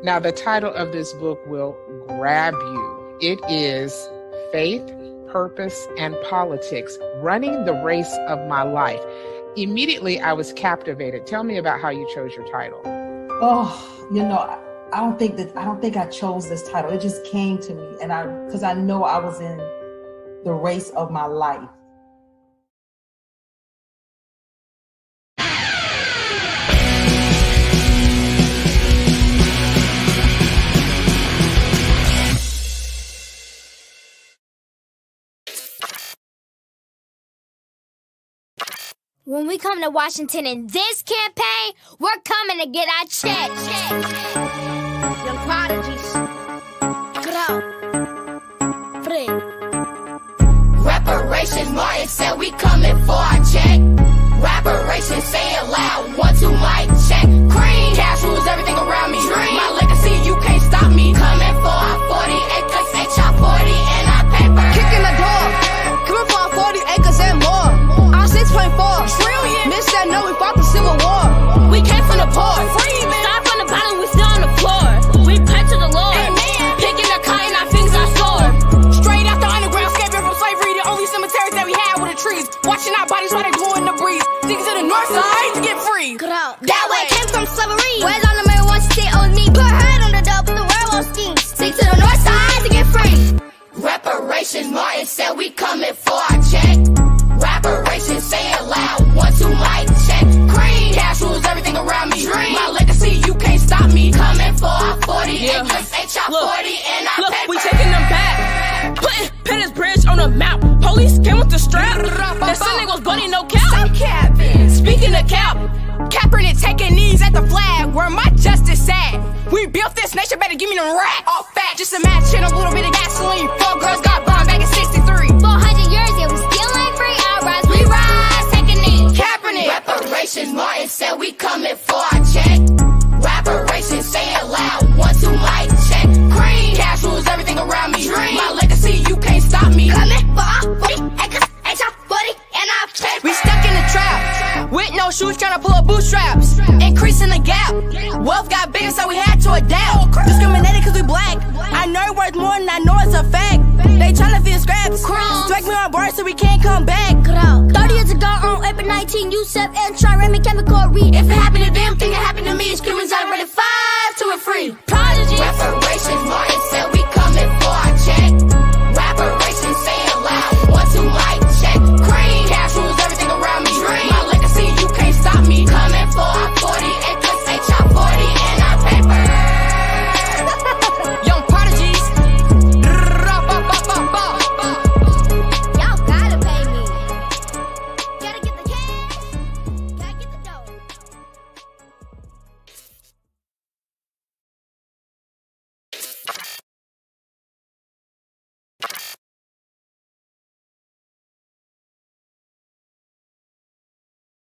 Now, the title of this book will grab you. It is Faith, Purpose, and Politics, Running the Race of My Life. Immediately, I was captivated. Tell me about how you chose your title. Oh, I don't think I chose this title. It just came to me, and because I know I was in the race of my life. When we come to Washington in this campaign, we're coming to get our check. Young prodigies. Grow. Free. Reparations, Martin said we coming for our check. Reparations, say it loud, 1, 2, mic check. Cream, cash rules everything around me. Dream, my legacy, you can't stop me. Coming for our 40 acres, ain't y'all 40 in our paper. Kicking the door, coming for our 40 acres and more. Our 6.4 trillion. Miss that no, we fought the Civil War. We came from the poor. Start from the bottom, we still on the floor. We pray to the Lord. Amen. Picking the cotton, our fingers are sore. Straight out the underground, escaping from slavery. The only cemeteries that we had were the trees. Watching our bodies while they blew in the breeze. Digging to the north side to get free. That way came from slavery. Where's all the man wants to stay on me? Put her head on the door, but the world won't scheme. Stick to the north side to get free. Reparations, Martin said we coming for our check. Reparations, say it loud, 1, 2, mic check. Cream, cash rules everything around me. Dream, my legacy, you can't stop me. Coming for our 40 acres, ain't y'all 40 in our paper. We taking them back. Putting Pettis Bridge on the map. Police came with the strap. That Sunday was bloody, no cap. Speaking of cap, Kaepernick taking knees at the flag. Where my justice at? We built this nation, better give me them racks. All fat, just a match and a little bit of gasoline. 4 girls got burned back in 63. 400 years, yeah, we still ain't free. Our rise, we rise, take a knee. Kaepernick. Reparations, Martin said we coming for our check. Reparations, say it loud, 1, 2, mic check. Cream, cash rules everything around me. Dream, my legacy, you can't stop me. Coming for our 40 acres, ain't y'all 40 in our paper. We stuck in the trap, with no shoes trying to pull up bootstraps. Increasing the gap, wealth got bigger so we had to adapt. Discriminated cause we black, I know it worth more than I know it's a fact. They tryna feed scraps, strike me on bars so we can't come back. 30 years ago on April 19, USEP and Triremic chemical read. If it happened to them, think it happened to me. Screaming